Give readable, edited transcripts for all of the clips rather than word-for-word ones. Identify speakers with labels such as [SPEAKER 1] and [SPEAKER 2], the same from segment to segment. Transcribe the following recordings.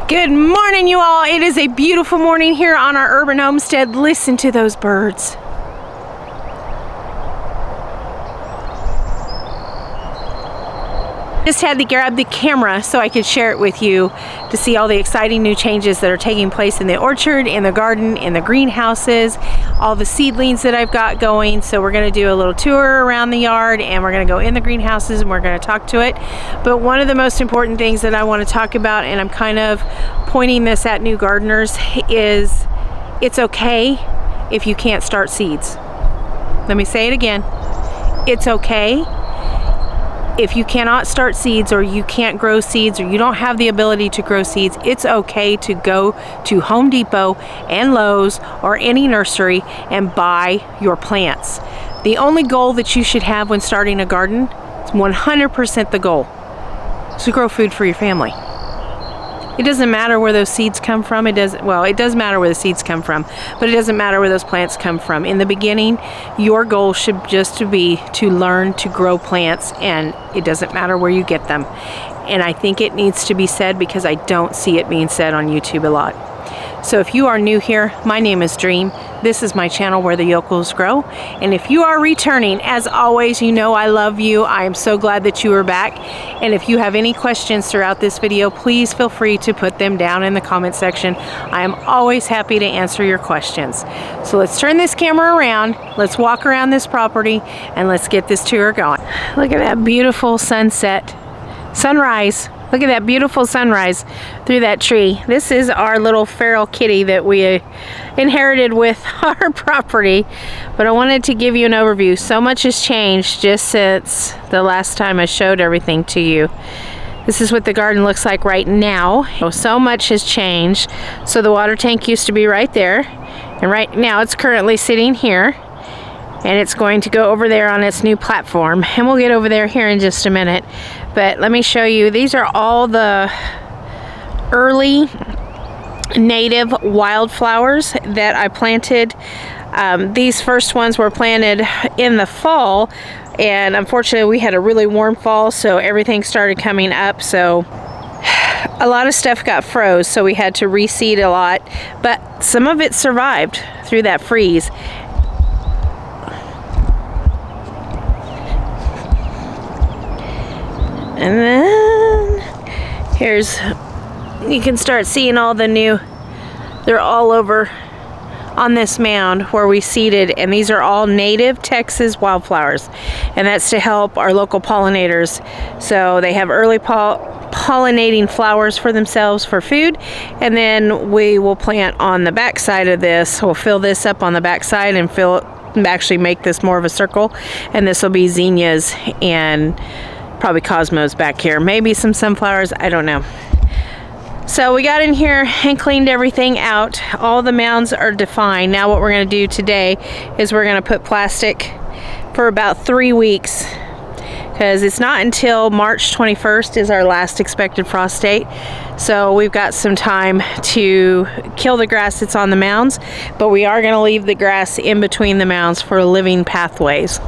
[SPEAKER 1] Good morning, you all. It is a beautiful morning here on our urban homestead. Listen to those birds. Just had to grab the camera so I could share it with you to see all the exciting new changes that are taking place in the orchard, in the garden, in the greenhouses, all the seedlings that I've got going. So we're going to do a little tour around the yard, and we're going to go in the greenhouses and we're going to talk to it. But one of the most important things that I want to talk about, and I'm kind of pointing this at new gardeners, is it's okay if you can't start seeds. Let me say it again. It's okay if you cannot start seeds, or you can't grow seeds, or you don't have the ability to grow seeds. It's okay to go to Home Depot and Lowe's or any nursery and buy your plants. The only goal that you should have when starting a garden is 100% the goal is to grow food for your family. It doesn't matter where those seeds come from. It does matter where the seeds come from, but it doesn't matter where those plants come from. In the beginning, your goal should just be to learn to grow plants, and it doesn't matter where you get them. And I think it needs to be said because I don't see it being said on YouTube a lot. So if you are new here, my name is Dream. This is my channel where the yokels grow. And if you are returning, as always, you know I love you. I am so glad that you are back. And if you have any questions throughout this video, please feel free to put them down in the comment section. I am always happy to answer your questions. So let's turn this camera around. Let's walk around this property and let's get this tour going. Look at that beautiful sunrise. Look at that beautiful sunrise through that tree. This is our little feral kitty that we inherited with our property. But I wanted to give you an overview. So much has changed just since the last time I showed everything to you. This is what the garden looks like right now. So much has changed. So the water tank used to be right there. And right now it's currently sitting here. And it's going to go over there on its new platform, and we'll get over there here in just a minute. But let me show you, these are all the early native wildflowers that I planted. These first ones were planted in the fall, and unfortunately we had a really warm fall, so everything started coming up. So a lot of stuff got froze, so we had to reseed a lot, but some of it survived through that freeze. And then you can start seeing all the new, they're all over on this mound where we seeded, and these are all native Texas wildflowers, and that's to help our local pollinators. So they have early pollinating flowers for themselves for food, and then we will plant on the back side of this. We'll fill this up on the back side and actually make this more of a circle, and this will be zinnias and probably cosmos back here, maybe some sunflowers, I don't know. So we got in here and cleaned everything out. All the mounds are defined. Now what we're going to do today is we're going to put plastic for about 3 weeks, because it's not until March 21st is our last expected frost date. So we've got some time to kill the grass that's on the mounds, but we are going to leave the grass in between the mounds for living pathways.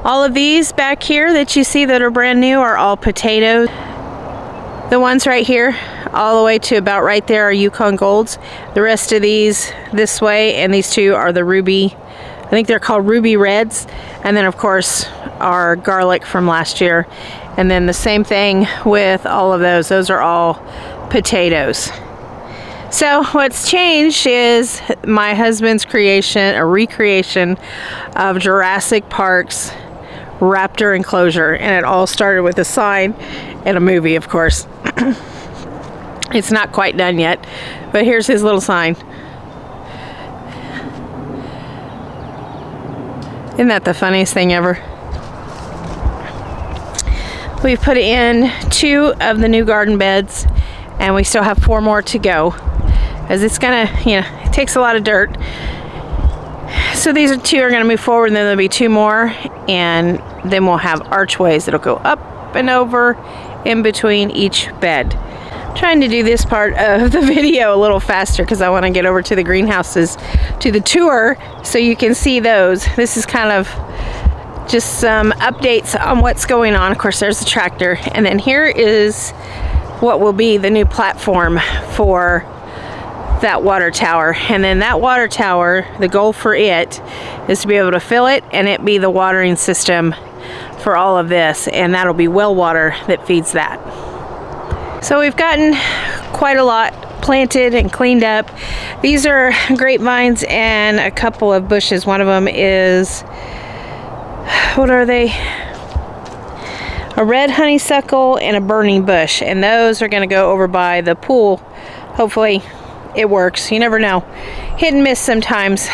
[SPEAKER 1] All of these back here that you see that are brand new are all potatoes. The ones right here, all the way to about right there, are Yukon Golds. The rest of these this way, and these two are the Ruby, I think they're called Ruby Reds. And then of course our garlic from last year. And then the same thing with all of those. Those are all potatoes. So what's changed is my husband's creation, a recreation of Jurassic Park's raptor enclosure, and it all started with a sign and a movie, of course. It's not quite done yet, but here's his little sign. Isn't that the funniest thing ever? We've put in 2 of the new garden beds, and we still have 4 more to go, as it's gonna, it takes a lot of dirt. So these 2 are going to move forward, and then there'll be 2 more, and then we'll have archways that'll go up and over in between each bed. I'm trying to do this part of the video a little faster because I want to get over to the greenhouses, to the tour, so you can see those. This is kind of just some updates on what's going on. Of course, there's the tractor, and then here is what will be the new platform for that water tower. And then that water tower, the goal for it is to be able to fill it and it be the watering system for all of this, and that'll be well water that feeds that. So we've gotten quite a lot planted and cleaned up. These are grapevines and a couple of bushes. One of them is, what are they? A red honeysuckle and a burning bush, and those are going to go over by the pool. Hopefully it works. You never know. Hit and miss sometimes.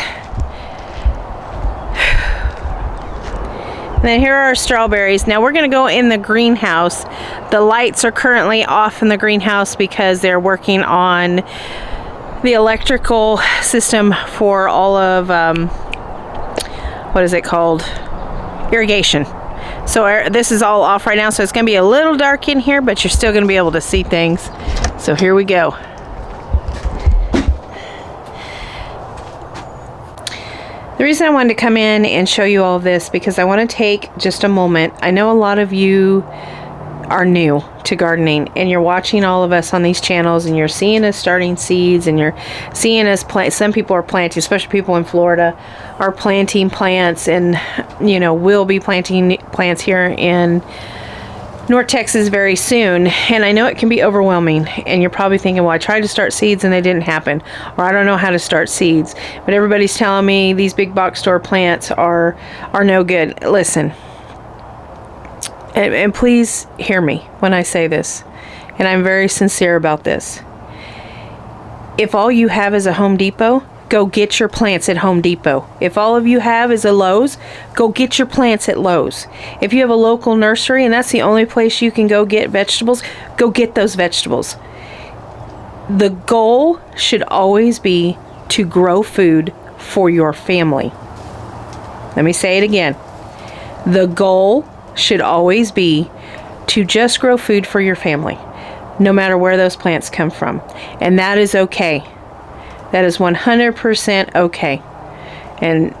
[SPEAKER 1] And then here are our strawberries. Now we're going to go in the greenhouse. The lights are currently off in the greenhouse because they're working on the electrical system for all of, what is it called? Irrigation. So this is all off right now, so it's going to be a little dark in here, but you're still going to be able to see things. So here we go. The reason I wanted to come in and show you all of this because I want to take just a moment. I know a lot of you are new to gardening and you're watching all of us on these channels and you're seeing us starting seeds and you're seeing us plant. Some people are planting, especially people in Florida are planting plants, and you know, we'll be planting plants here in North Texas very soon, and I know it can be overwhelming, and you're probably thinking, well, I tried to start seeds and they didn't happen, or I don't know how to start seeds, but everybody's telling me these big box store plants are no good. Listen, and please hear me when I say this, and I'm very sincere about this. If all you have is a Home Depot, go get your plants at Home Depot. If all of you have is a Lowe's, go get your plants at Lowe's. If you have a local nursery and that's the only place you can go get vegetables, go get those vegetables. The goal should always be to grow food for your family. Let me say it again. The goal should always be to just grow food for your family, no matter where those plants come from. And that is okay. That is 100% okay. And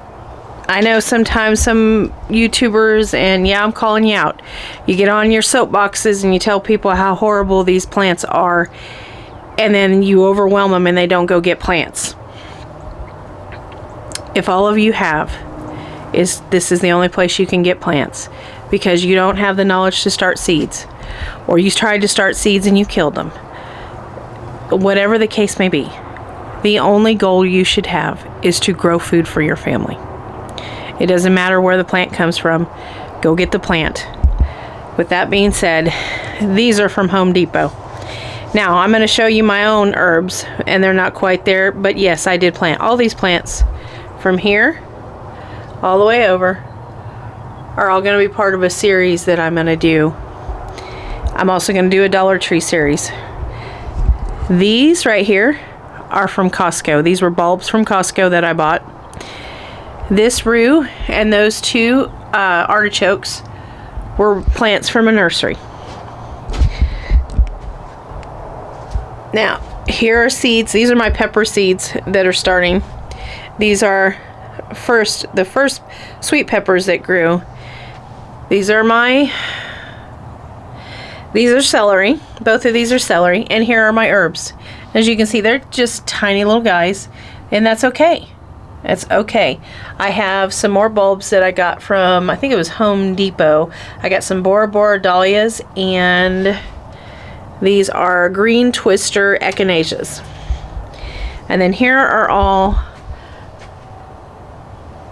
[SPEAKER 1] I know sometimes some YouTubers, and yeah, I'm calling you out, you get on your soapboxes and you tell people how horrible these plants are, and then you overwhelm them and they don't go get plants. If all of you have is this is the only place you can get plants because you don't have the knowledge to start seeds, or you tried to start seeds and you killed them, whatever the case may be, the only goal you should have is to grow food for your family. It doesn't matter where the plant comes from. Go get the plant. With that being said, these are from Home Depot. Now, I'm going to show you my own herbs, and they're not quite there, but yes, I did plant all these plants from here all the way over are all going to be part of a series that I'm going to do. I'm also going to do a Dollar Tree series. These right here are from Costco. These were bulbs from Costco that I bought. This rue and those two artichokes were plants from a nursery. Now, here are seeds. These are my pepper seeds that are starting. These are the first sweet peppers that grew. These are celery. Both of these are celery. And here are my herbs. As you can see, they're just tiny little guys, and that's okay. That's okay. I have some more bulbs that I got from, I think it was Home Depot. I got some Bora Bora dahlias, and these are green twister echinaceas. And then here are all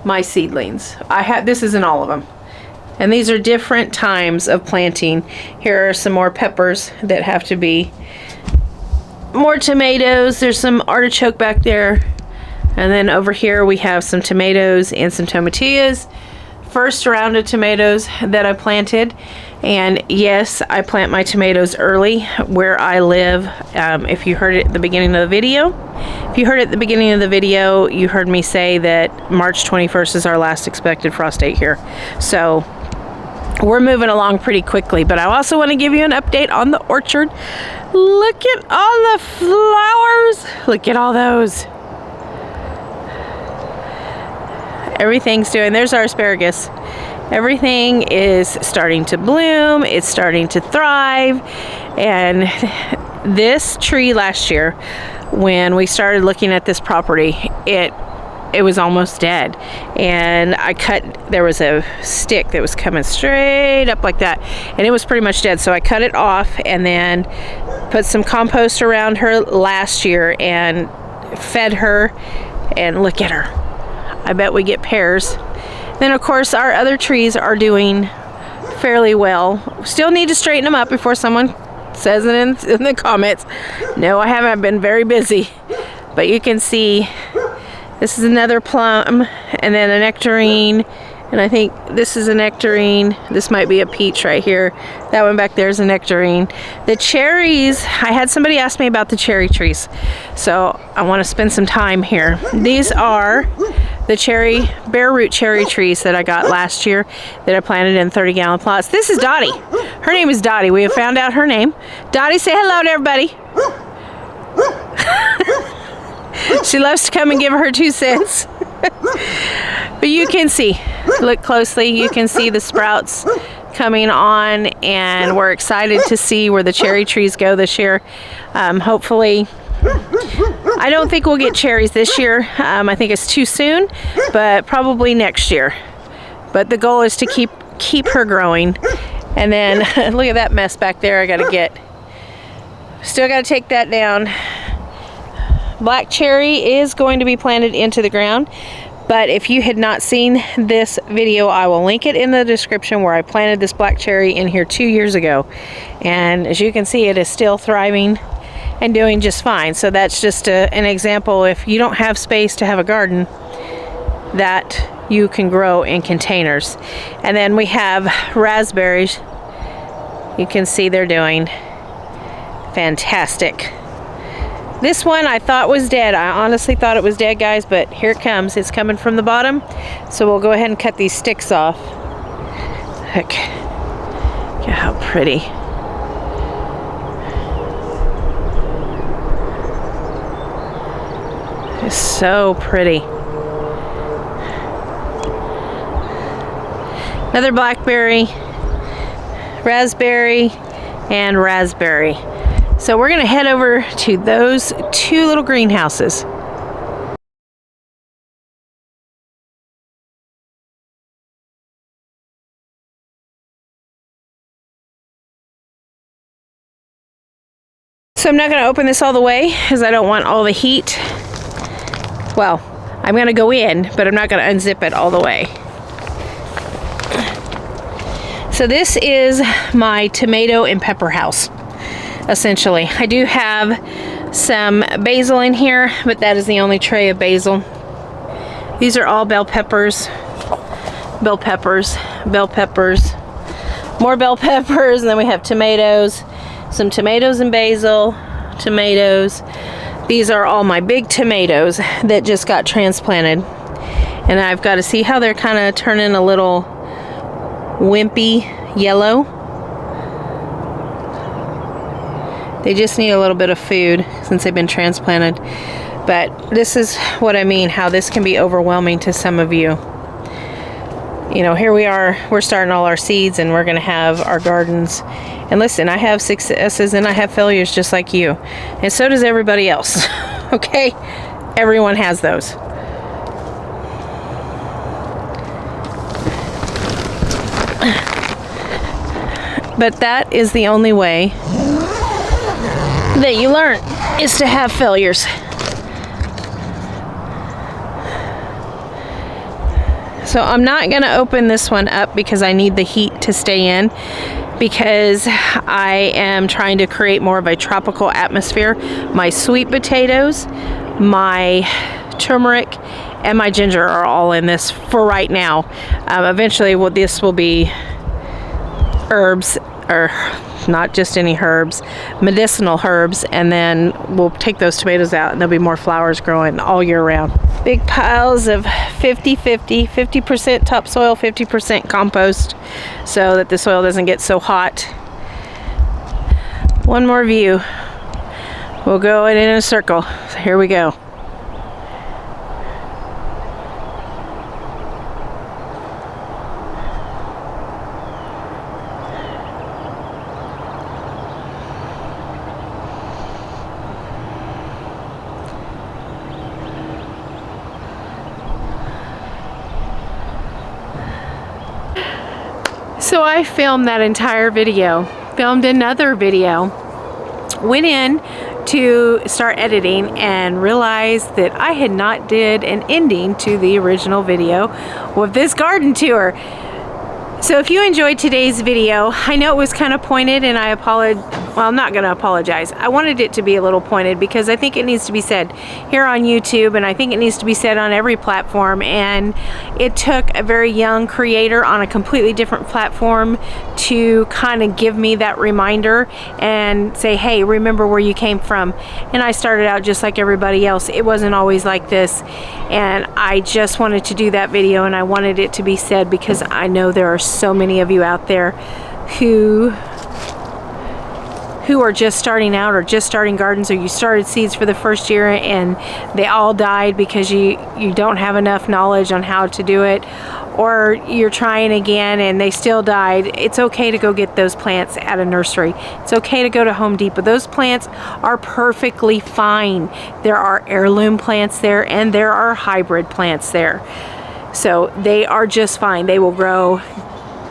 [SPEAKER 1] my seedlings. This isn't all of them. And these are different times of planting. Here are some more peppers that have to be, more tomatoes. There's some artichoke back there. And then over here we have some tomatoes and some tomatillas. First round of tomatoes that I planted. And yes, I plant my tomatoes early where I live. If you heard it at the beginning of the video, you heard me say that March 21st is our last expected frost date here. So we're moving along pretty quickly, but I also want to give you an update on the orchard. Look at all the flowers. Look at all those. Everything's doing, there's our asparagus. Everything is starting to bloom, it's starting to thrive. And this tree last year, when we started looking at this property, it was almost dead. And there was a stick that was coming straight up like that, and it was pretty much dead. So I cut it off and then put some compost around her last year and fed her, and look at her. I bet we get pears. Then of course our other trees are doing fairly well. Still need to straighten them up before someone says it in the comments. No, I haven't. I've been very busy. But you can see this is another plum, and then a nectarine, and I think this is a nectarine. This might be a peach right here. That one back there is a nectarine. The cherries, I had somebody ask me about the cherry trees, so I want to spend some time here. These are the bare root cherry trees that I got last year that I planted in 30-gallon plots. This is Dottie. Her name is Dottie. We have found out her name. Dottie, say hello to everybody. She loves to come and give her 2 cents. But you can see, look closely, you can see the sprouts coming on, and we're excited to see where the cherry trees go this year. Hopefully, I don't think we'll get cherries this year. I think it's too soon, but probably next year. But the goal is to keep her growing. And then look at that mess back there. Still got to take that down. Black cherry is going to be planted into the ground, but if you had not seen this video, I will link it in the description where I planted this black cherry in here 2 years ago. And as you can see, it is still thriving and doing just fine. So that's just an example. If you don't have space to have a garden, that you can grow in containers. And then we have raspberries. You can see they're doing fantastic. This one I thought was dead. I honestly thought it was dead, guys, but here it comes. It's coming from the bottom. So we'll go ahead and cut these sticks off. Look at how pretty. It's so pretty. Another blackberry, raspberry, and raspberry. So we're going to head over to those 2 little greenhouses. So I'm not going to open this all the way because I don't want all the heat. Well, I'm going to go in, but I'm not going to unzip it all the way. So this is my tomato and pepper house. Essentially, I do have some basil in here, but that is the only tray of basil. These are all bell peppers, bell peppers, bell peppers, more bell peppers, and then we have tomatoes, some tomatoes and basil, tomatoes. These are all my big tomatoes that just got transplanted, and I've got to see how they're kind of turning a little wimpy yellow. They just need a little bit of food since they've been transplanted. But this is what I mean, how this can be overwhelming to some of you. You know, here we are, we're starting all our seeds, and we're going to have our gardens. And listen, I have successes and I have failures just like you. And so does everybody else. Okay? Everyone has those. But that is the only way that you learn, is to have failures. So I'm not going to open this one up because I need the heat to stay in, because I am trying to create more of a tropical atmosphere. My sweet potatoes, my turmeric, and my ginger are all in this for right now. Eventually this will be herbs, or not just any herbs, medicinal herbs, and then we'll take those tomatoes out and there'll be more flowers growing all year round. Big piles of 50% topsoil, 50% compost, so that the soil doesn't get so hot. One more view. We'll go in a circle. So here we go. So I filmed that entire video, filmed another video, went in to start editing and realized that I had not did an ending to the original video with this garden tour. So if you enjoyed today's video, I know it was kind of pointed, and I apologize. Well, I'm not going to apologize. I wanted it to be a little pointed because I think it needs to be said here on YouTube, and I think it needs to be said on every platform. And it took a very young creator on a completely different platform to kind of give me that reminder and say, hey, remember where you came from. And I started out just like everybody else. It wasn't always like this. And I just wanted to do that video, and I wanted it to be said because I know there are so many of you out there who are just starting out or just starting gardens, or you started seeds for the first year and they all died because you don't have enough knowledge on how to do it, or you're trying again and they still died. It's okay to go get those plants at a nursery. It's okay to go to Home Depot. Those plants are perfectly fine. There are heirloom plants there and there are hybrid plants there. So they are just fine. They will grow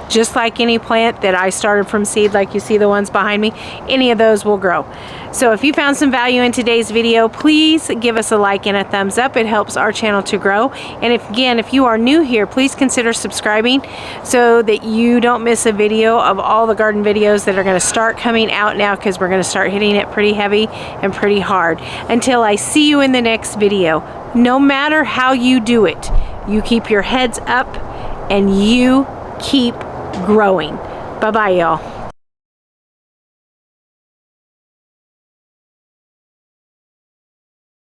[SPEAKER 1] just like any plant that I started from seed, like you see the ones behind me. Any of those will grow. So if you found some value in today's video, please give us a like and a thumbs up. It helps our channel to grow. And if you are new here, please consider subscribing so that you don't miss a video of all the garden videos that are going to start coming out now, because we're going to start hitting it pretty heavy and pretty hard. Until I see you in the next video, no matter how you do it, you keep your heads up and you keep growing. Bye-bye, y'all.